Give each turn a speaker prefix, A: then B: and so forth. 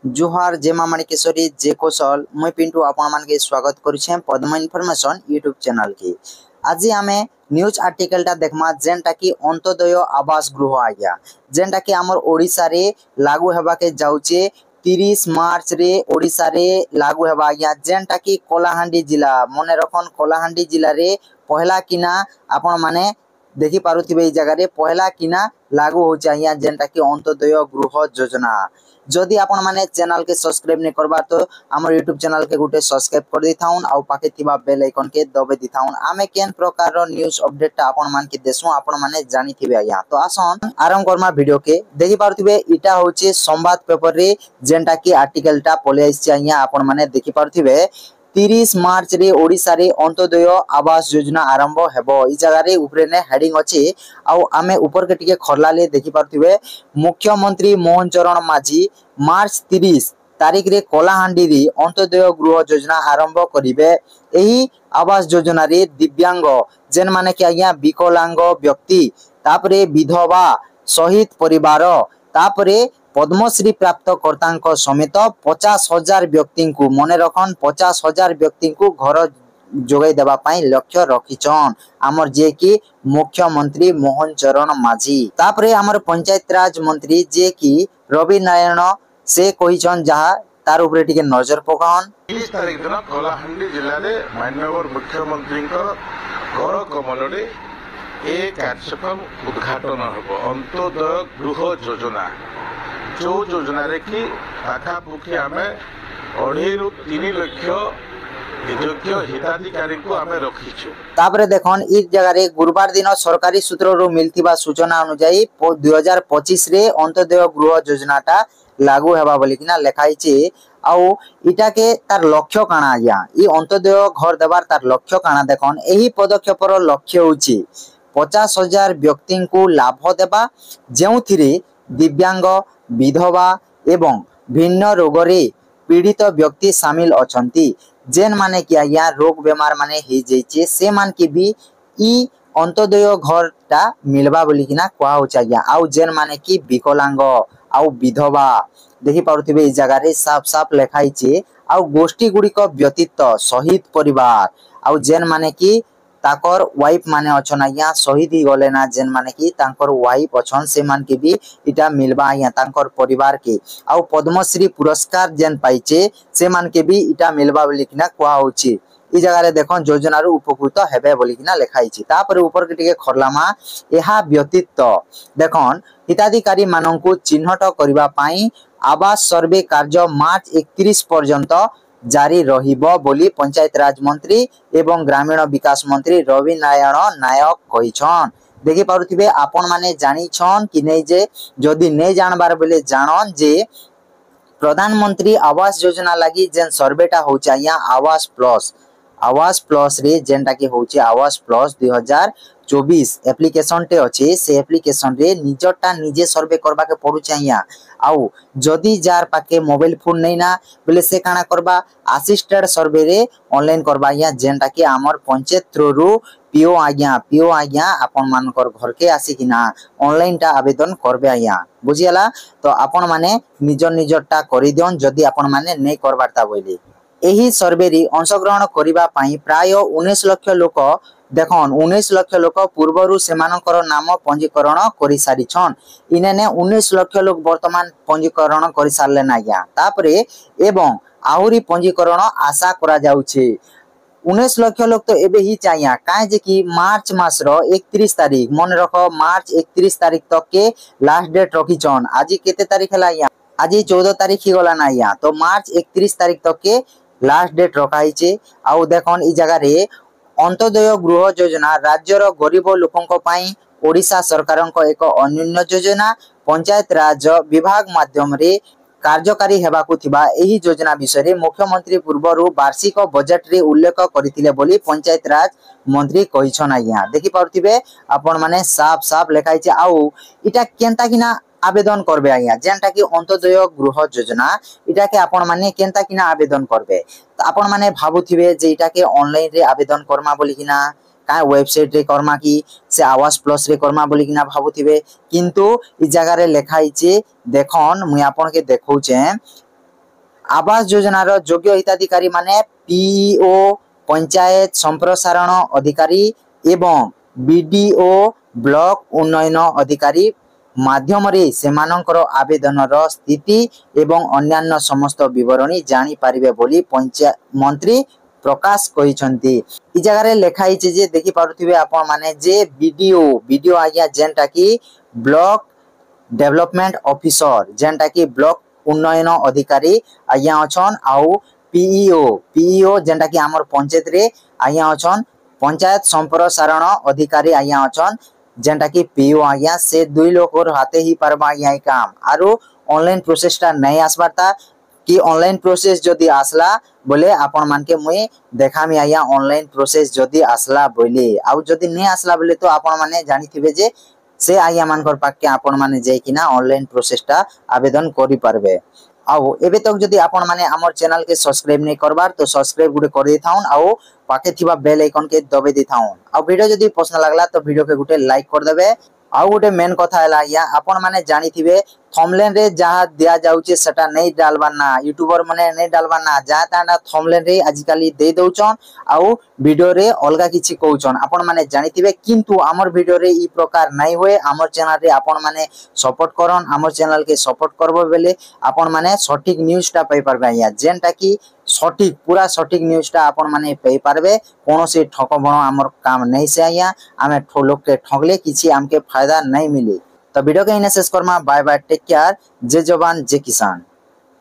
A: जुहार जय मां माणिकेश्वरी जय कौशल मुई पिंटू आपण मान के स्वागत करिछे पद्म इनफॉरमेशन यूट्यूब चैनल की। आज आमे न्यूज आर्टिकल टा देखमा जेनटा की अंत्योदय आवास गृह आज्ञा जेनटा की हमर ओडिसा रे लागू हेबा के जाउचे 30 मार्च रे ओडिसा रे लागू हेबा आज्ञा जेनटा की कोलाहांडी जिला मने रखन कोलाहांडी जिला रे पहला किना आपण माने देखि पारुथिबे। ई जगह रे पहला किना लागू हो चाहिए जेनटा की अंत्योदय गृह योजना। जदि आपण माने चैनल के सब्सक्राइब नहीं करबा तो हमर यूट्यूब चैनल के गुटे सब्सक्राइब कर दिथाउन आउ पाके थिबा बेल आइकन के दबे दिथाउन। आमे केन प्रकार रो न्यूज़ अपडेट ता आपण मान के देसु आपण माने जानि थिबे आया। तो आसन आरंभ करमा वीडियो के देखि पारुथिबे। इटा होचे संवाद पेपर रे जेनटा की आर्टिकल टा पले आइछ आया आपण माने देखि पारुथिबे। 30 मार्च रे ओडिसा रे अंत्योदय आवास योजना आरंभ हेबो। ई जगह रे ऊपर ने हेडिंग अछि आउ आमे ऊपर के टिके खरला ले देखि पारथिबे। मुख्यमंत्री मोहन चरण माझी मार्च 30 तारीख रे कोलाहांडी रे अंत्योदय गृह योजना आरंभ करिवे। एही आवास योजना रे दिव्यांग जेन माने कि आज्ञा विकलांग व्यक्ति तापरे विधवा शहीद परिवार तापरे पद्मश्री प्राप्त कर्ता समेत 50,000 व्यक्ति को मने रखन 50,000 व्यक्ति को घर जोगाई देबा पाई लक्ष्य रखिछन हमर जे कि मुख्यमंत्री मोहन चरण माझी। तापरे हमर पंचायत राज मंत्री जे कि रवि नारायण से कहिछन जहा तार ऊपर टिके नजर पकान।
B: 30 तारीख दिन कोलाहांडी जिले में माननीय मुख्यमंत्री घर कमल ए कार्यक्रम उद्घाटन हम अंत्योदय गृह योजना जो योजना रे कि पाखापुखी आम 2.5 ରୁ 3 लक्ष योग्य हिताधिकारी को आमे रखिछु।
A: तापरे देखन ई जगह रे गुरुवार दिन सरकारी सूत्र रो मिलथिबा सूचना अनुसार 2025 रे अंत्योदय गृह योजनाटा लागू हेबा बोली किना लेखाइছে आउ इटा के तार लक्ष्य काना आया। ई अंत्योदय घर देबार तार लक्ष्य काना देखन एही पदक्षेप रो लक्ष्य होची 50,000 व्यक्ति को लाभ देबा जेउथिरे दिव्यांग विधवा एवं भिन्न रोग रे पीड़ित व्यक्ति शामिल अछंती जेन माने कि आज्ञा रोग बेमार माने हे जैचे से मान के भी ई अंत्योदय घर टा मिलबा बोली किना कोआ हो चाहिए। आउ जेन माने कि विकलांग आउ विधवा देखि पारुथिबे। ई जगह रे साफ साफ लेखाइছে आउ गोष्ठी गुडी को व्यतीत शहीद परिवार आउ जेन माने कि ताकर वाइफ माने अछन आज्ञा शहीद ही गले ना जेन माने कि ताकर वाइफ अछन से मान के भी इटा मिलबा आज्ञा ताकर परिवार के आउ पद्मश्री पुरस्कार जेन पाइचे से मान के भी इटा मिलबा बोली किना कोआ होची। ई जगह रे देखन योजना रो उपकृत हेबे बोली किना लेखाइछि। तापर ऊपर के टिके खरलामा एहा व्यतीत देखन हिताधिकारी माननकु चिन्हट करिबा पाई आवास सर्वे कार्य मार्च 31 पर्यंत जारी रहिबो बोली पंचायत राज मंत्री एवं ग्रामीण विकास मंत्री रवि नारायण नायक कहिछन। देखि पारुथिबे आपण माने जानि छन कि नै जे जदि नै जानबार बेले जानन जे प्रधानमंत्री आवास योजना लगी जेन सर्वेटा होचे आया आवास प्लस रे जेनटा की होचे आवास प्लस 2024 एप्लीकेशन टे अछि से एप्लीकेशन रे निजटा निजे सर्वे करबा के पड़ु चाहिया। आउ जदि जार पाके मोबाइल फोन नै ना बोले से काना करबा असिस्टेड सर्वे रे ऑनलाइन करबा या जेनटा की हमर पंचायत थ्रू रु पीओ आज्ञा आपन मानकर घर के आसी किना ऑनलाइन टा आवेदन करबे आज्ञा बुझियाला। तो आपन माने निजटा करि दियन जदि आपन माने नै करबारता बोले। एही सर्वे रे अंशग्रहण करिबा पाई प्राय 19 लाख लोक देखन 19 लाख लोक पूर्वरु सेमानकर नाम पंजीकरण करि सारी छन। इनेने 19 लाख लोक वर्तमान पंजीकरण करि सारले ना या तापरे एवं आहुरी पंजीकरण आशा करा जाउछे। 19 लाख लोक तो एबे ही चाहिए काहे जे कि मार्च मास रो 31 तारीख मन रखो मार्च 31 तारीख तक के लास्ट डेट रखी छन। आज केते तारीख हला या आज 14 तारीख ही गला ना या तो मार्च 31 तारीख तक के लास्ट डेट रखाइছে। आउ देखन ई जगह रे अंत्योदय गृह योजना राज्यर गरीब लोकंक पाई ओडिशा सरकारक एक अन्योन्य योजना पंचायत राज विभाग माध्यम रे कार्यकारी हेबाकु थिबा एही योजना विषय रे मुख्यमंत्री पूर्वरु वार्षिक बजट रे उल्लेख करथिले बोली पंचायत राज मंत्री कहिछन आज्ञा। देखि पारुथिबे आपण माने साफ साफ लेखाइছে आउ इटा केनता किना आवेदन करबे आज्ञा जेनटा की अंत्योदय गृह योजना इटा के आपण माने केनता किना आवेदन करबे। तो आपण माने भाबुथिबे जे इटा के ऑनलाइन रे आवेदन करमा बोली किना का वेबसाइट रे करमा की से आवास प्लस रे करमा बोली किना भाबुथिबे किंतु ई जगह रे लेखाइছে देखन मुई आपण के देखौचे आवास योजनार योग्य हिताधिकारी माने पीईओ पंचायत संप्रसारण अधिकारी एवं बीडीओ ब्लॉक उन्नयन अधिकारी माध्यम रे सेमानंकर आवेदनर स्थिति एवं अन्यान्य समस्त विवरणी जानी पारिबे बोली पंचायत मंत्री प्रकाश कहिसंती। इ जगह रे लिखा हिचे जे देखि पारुथिबे आपण माने जे बीडीओ आज्ञा जेनटा की ब्लॉक डेवलपमेंट ऑफिसर जेनटा की ब्लॉक उन्नयन अधिकारी आज्ञा अछन आउ पीईओ जेनटा की हमर पंचायत रे आज्ञा अछन पंचायत संप्रसारण अधिकारी आज्ञा अछन जेनटा की पीओ आज्ञा से दुई लोकर हाथे ही परबा आज्ञा काम आरो ऑनलाइन प्रोसेसटा नहीं आसबारता कि ऑनलाइन प्रोसेस जदि आसला बोले आपण मान के मुई देखामी आया ऑनलाइन प्रोसेस जदि आसला बोले आउ जदि नहीं आसला बोले तो आपण माने जानि थिबे जे से आया मानकर पाके आपण माने जाई किना ऑनलाइन प्रोसेसटा आवेदन करि पारबे। आउ एबे तक जदि आपण माने हमर चैनल के सब्सक्राइब नहीं करबार तो सब्सक्राइब गुटे कर देथाउन आउ पाके थिबा बेल आइकन के दबे देथाउन। आउ वीडियो जदि पसंद लागला तो वीडियो के गुटे लाइक कर देबे। आउ गोटे मेन कथा है या आपण माने जानी थिबे थंबनेल रे जहा दिया जाउचे सेटा नहीं डालबार ना यूट्यूबर माने नहीं डालबार ना जहा ताना थंबनेल रे आजिकली दे दउचन आउ वीडियो रे अलगा किछि कहउचन आपण माने जानी थिबे किंतु हमर वीडियो रे ई प्रकार नहीं होए। हमर चैनल रे आपण माने सपोर्ट करन हमर चैनल के सपोर्ट करबो बेले आपण माने सटीक न्यूज़टा पाई परबे या जेनटा की सटीक पूरा सटीक न्यूज़टा आपण माने पाई परबे कोनो से ठकबण हमर काम नहीं से आया आमे लोग के ठगले किछि हमके फायदा नहीं मिली। तो वीडियो के इने शेष करमा बाय बाय टेक केयर जय जवान जय किसान।